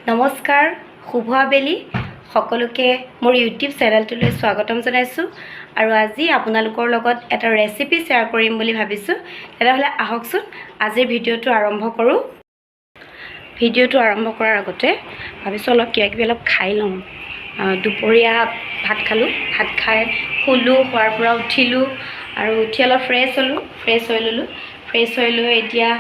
নমস্কাৰ শুভ আবেলি সকলোকে মোৰ ইউটিউব চেনেলটোলৈ স্বাগতম জনাইছোঁ আৰু আজি আপোনালোকৰ লগত এটা ৰেচিপি শ্বেয়াৰ কৰিম বুলি ভাবিছোঁ তেতিয়াহ'লে আহকচোন আজিৰ ভিডিঅ'টো আৰম্ভ কৰোঁ ভিডিঅ'টো আৰম্ভ কৰাৰ আগতে ভাবিছোঁ অলপ কিবা খাই লওঁ দুপৰীয়া ভাত খালোঁ ভাত খাই শুলোঁ শোৱাৰ পৰা উঠিলোঁ আৰু উঠি অলপ ফ্ৰেছ হৈ লৈ এতিয়া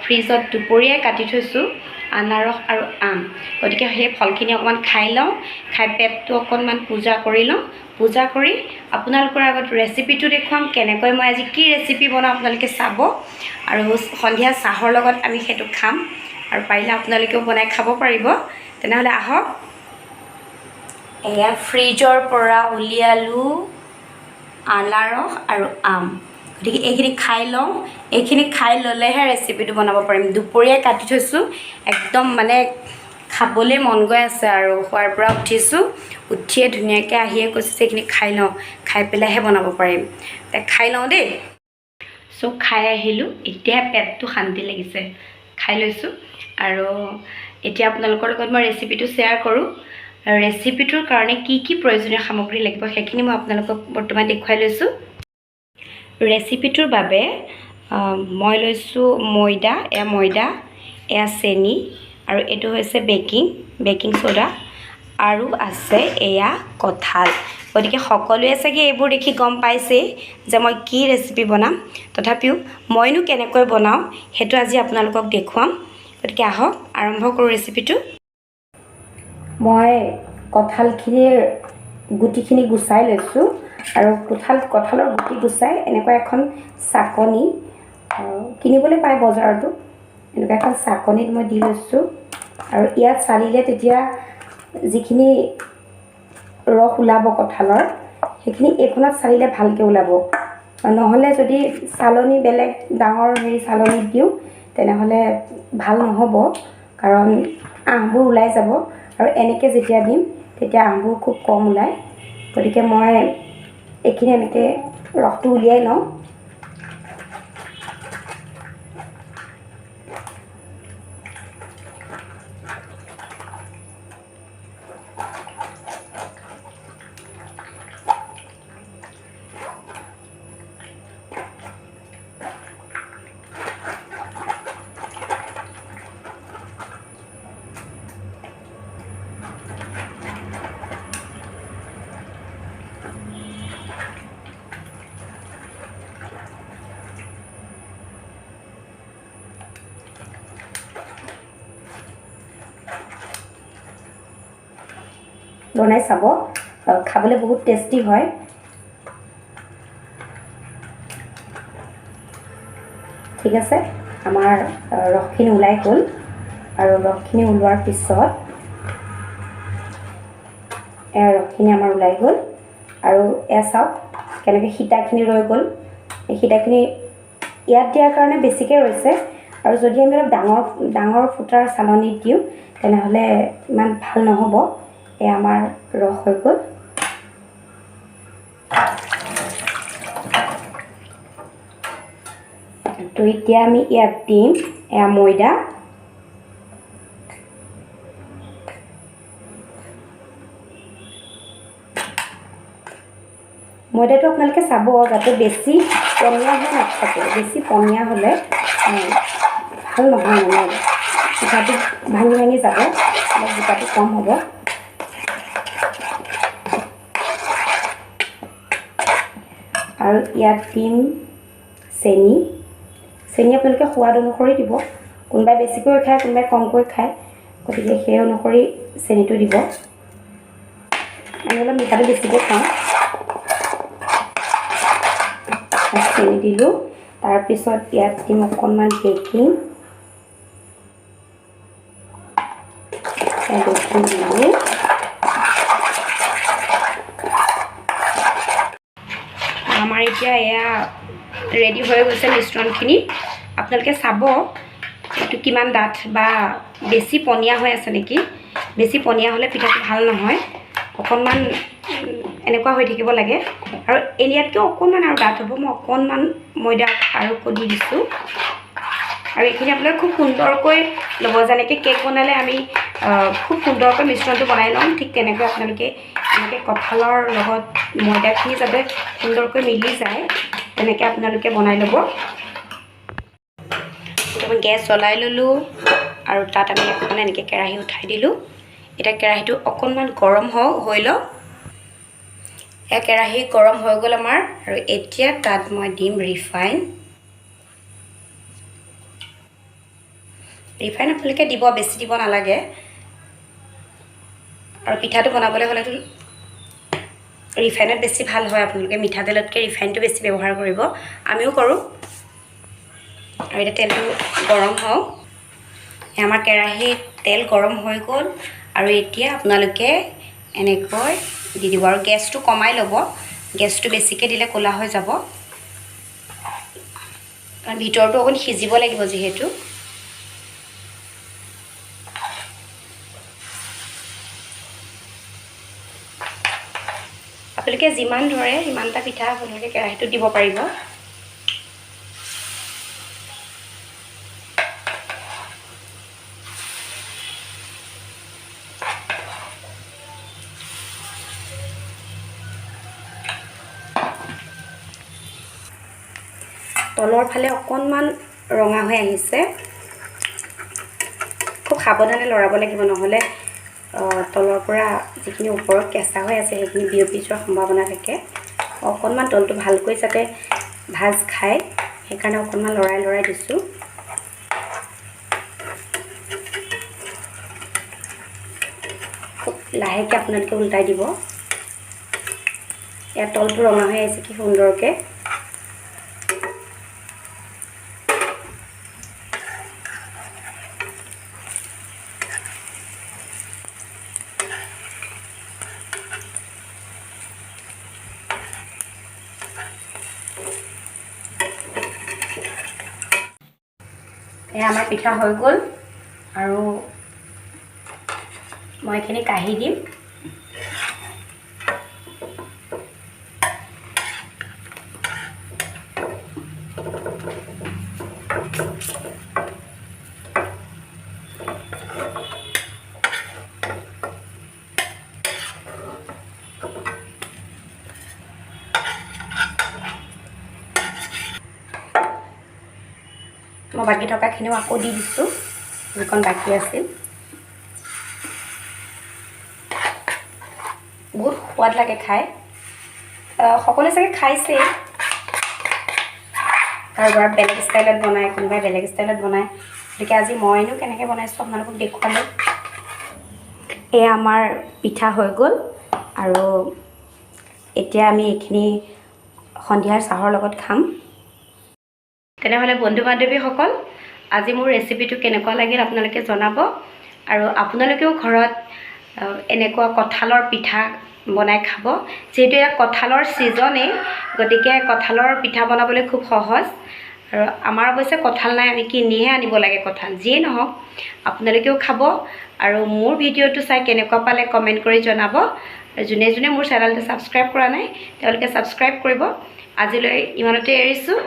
ফ্ৰিজত দুপৰীয়াই কাটি থৈছোঁ আনাৰস আৰু আম গতিকে সেই ফলখিনি অকণমান খাই লওঁ খাই পেটটো অকণমান পূজা কৰি লওঁ পূজা কৰি আপোনালোকৰ আগত ৰেচিপিটো দেখুৱাম কেনেকৈ মই আজি কি ৰেচিপি বনাওঁ আপোনালোকে চাব আৰু সন্ধিয়া চাহৰ লগত আমি সেইটো খাম আৰু পাৰিলে আপোনালোকেও বনাই খাব পাৰিব তেনেহ'লে আহক এয়া ফ্ৰিজৰ পৰা উলিয়ালোঁ আনাৰস আৰু আম গতিকে এইখিনি খাই লওঁ এইখিনি খাই ল'লেহে ৰেচিপিটো বনাব পাৰিম দুপৰীয়াই কাটি থৈছোঁ একদম মানে খাবলৈ মন গৈ আছে আৰু শোৱাৰ পৰা উঠিছোঁ উঠিয়ে ধুনীয়াকৈ আহিয়ে কৈছোঁ এইখিনি খাই লওঁ খাই পেলাইহে বনাব পাৰিম খাই লওঁ দেই চ' খাই আহিলোঁ এতিয়া পেটটো শান্তি লাগিছে খাই লৈছোঁ আৰু এতিয়া আপোনালোকৰ লগত মই ৰেচিপিটো শ্বেয়াৰ কৰোঁ ৰেচিপিটোৰ কাৰণে কি প্ৰয়োজনীয় সামগ্ৰী লাগিব সেইখিনি মই আপোনালোকক বৰ্তমান দেখুৱাই লৈছোঁ ৰেচিপিটোৰ বাবে মই লৈছোঁ ময়দা এয়া চেনি আৰু এইটো হৈছে বেকিং সোডা আৰু আছে এয়া কঁঠাল গতিকে সকলোৱে চাগে এইবোৰ দেখি গম পাইছেই যে মই কি ৰেচিপি বনাম তথাপিও মইনো কেনেকৈ বনাওঁ সেইটো আজি আপোনালোকক দেখুৱাম গতিকে আহক আৰম্ভ কৰোঁ ৰেচিপিটো মই কঁঠালখিনিৰ গুটিখিনি গুচাই লৈছোঁ আৰু কঁঠালৰ গুটি গুচাই এনেকুৱা এখন চাকনি কিনিবলৈ পায় বজাৰতো এনেকুৱা এখন চাকনিত মই দি লৈছোঁ আৰু ইয়াত চালিলে তেতিয়া যিখিনি ৰস ওলাব কঁঠালৰ সেইখিনি এইখনত চালিলে ভালকৈ ওলাব নহ'লে যদি চালনি বেলেগ ডাঙৰ চালনিত দিওঁ তেনেহ'লে ভাল নহ'ব কাৰণ আহবোৰ ওলাই যাব আৰু এনেকৈ যেতিয়া দিম তেতিয়া আহবোৰ খুব কম ওলায় গতিকে মই এইখিনি এনেকৈ ৰসটো উলিয়াই লওঁ বনাই চাব খাবলৈ বহুত টেষ্টি হয় ঠিক আছে আমাৰ ৰসখিনি ওলাই গ'ল আৰু ৰসখিনি ওলোৱাৰ পিছত এয়া ৰসখিনি আমাৰ ওলাই গ'ল আৰু এয়া চাওক কেনেকৈ সীতাখিনি ৰৈ গ'ল এই সীতাখিনি ইয়াত দিয়াৰ কাৰণে বেছিকৈ ৰৈছে আৰু যদি আমি অলপ ডাঙৰ ফুটাৰ চালনীত দিওঁ তেনেহ'লে ইমান ভাল নহ'ব এয়া আমাৰ ৰস হৈ গ'ল তো এতিয়া আমি ইয়াত দিম এয়া ময়দা ময়দাটো আপোনালোকে চাব যাতে বেছি পনীয়া হৈ নাথাকে বেছি পনীয়া হ'লে ভাল নহয় মানে পিঠাটো ভাঙি যাব অলপ গোটাটো কম হ'ব আৰু ইয়াত দিম চেনি আপোনালোকে সোৱাদ অনুসৰি দিব কোনোবাই বেছিকৈ খায় কোনোবাই কমকৈ খায় গতিকে সেই অনুসৰি চেনিটো দিব আমি অলপ মিঠাটো বেছিকৈ খাওঁ চেনি দিলোঁ তাৰপিছত ইয়াত দিম অকণমান বেকিং দিলোঁ আমাৰ এতিয়া এয়া ৰেডি হৈ গৈছে মিশ্ৰণখিনি আপোনালোকে চাব এইটো কিমান ডাঠ বা বেছি পনীয়া হৈ আছে নেকি বেছি পনীয়া হ'লে পিঠাটো ভাল নহয় অকণমান এনেকুৱা হৈ থাকিব লাগে আৰু এলিয়াতকৈ অকণমান আৰু ডাঠ হ'ব মই অকণমান ময়দা আৰু দি দিছোঁ আৰু এইখিনি আপোনালোকে খুব সুন্দৰকৈ ল'ব যেনেকৈ কেক বনালে আমি খুব সুন্দৰকৈ মিশ্ৰণটো বনাই ল'ম ঠিক তেনেকৈ আপোনালোকে এনেকৈ কঁঠালৰ লগত ময়দাখিনি যাতে সুন্দৰকৈ মিলি যায় তেনেকৈ আপোনালোকে বনাই ল'ব মই গেছ জ্বলাই ল'লোঁ আৰু তাত আমি এখন এনেকৈ কেৰাহী উঠাই দিলোঁ এতিয়া কেৰাহীটো অকণমান গৰম হৈ লওক কেৰাহী গৰম হৈ গ'ল আমাৰ আৰু এতিয়া তাত মই দিম ৰিফাইন আপোনালোকে দিব বেছি দিব নালাগে আৰু পিঠাটো বনাবলৈ হ'লেতো ৰিফাইনত বেছি ভাল হয় আপোনালোকে মিঠাতেলতকৈ ৰিফাইনটো বেছি ব্যৱহাৰ কৰিব আমিও কৰোঁ আৰু এতিয়া তেলটো গৰম হওক আমাৰ কেৰাহীত তেল গৰম হৈ গ'ল আৰু এতিয়া আপোনালোকে এনেকৈ দি দিব আৰু গেছটো কমাই ল'ব গেছটো বেছিকৈ দিলে ক'লা হৈ যাব কাৰণ ভিতৰটো অকণ সিজিব লাগিব যিহেতু আপোনালোকে যিমান ধৰে সিমানটা পিঠা আপোনালোকে কেৰাহীটোত দিব পাৰিব তলৰ ফালে অকণমান ৰঙা হৈ আহিছে খুব সাৱধানে লৰাব লাগিব নহ'লে তলৰ পৰা যিখিনি ওপৰত কেঁচা হৈ আছে সেইখিনি বিয়পি যোৱাৰ সম্ভাৱনা থাকে অকণমান তলটো ভালকৈ যাতে ভাজ খায় সেইকাৰণে অকণমান লৰাই দিছোঁ খুব লাহেকৈ আপোনালোকে উল্টাই দিব ইয়াত তলটো ৰঙা হৈ আহিছে কি সুন্দৰকৈ আমাৰ পিঠা হৈ গ'ল আৰু মই এইখিনি কাঢ়ি দিম মই বাকী থকাখিনিও আকৌ দি দিছোঁ যিকণ বাকী আছিল বহুত সোৱাদ লাগে খাই সকলোৱে চাগে খাইছেই কাৰোবাৰ বেলেগ ষ্টাইলত বনায় কোনোবাই বেলেগ ষ্টাইলত বনায় গতিকে আজি মইনো কেনেকৈ বনাইছোঁ আপোনালোকক দেখুৱালোঁ এয়া আমাৰ পিঠা হৈ গ'ল আৰু এতিয়া আমি এইখিনি সন্ধিয়াৰ চাহৰ লগত খাম তেনেহ'লে বন্ধু বান্ধৱীসকল আজি মোৰ ৰেচিপিটো কেনেকুৱা লাগিল আপোনালোকে জনাব আৰু আপোনালোকেও ঘৰত এনেকুৱা কঁঠালৰ পিঠা বনাই খাব যিহেতু এতিয়া কঁঠালৰ ছিজনেই গতিকে কঁঠালৰ পিঠা বনাবলৈ খুব সহজ আৰু আমাৰ অৱশ্যে কঁঠাল নাই আমি কিনিহে আনিব লাগে কঁঠাল যিয়ে নহওক আপোনালোকেও খাব আৰু মোৰ ভিডিঅ'টো চাই কেনেকুৱা পালে কমেণ্ট কৰি জনাব যোনে যোনে মোৰ চেনেলটো ছাবস্ক্ৰাইব কৰা নাই তেওঁলোকে ছাবস্ক্ৰাইব কৰিব আজিলৈ ইমানতে এৰিছোঁ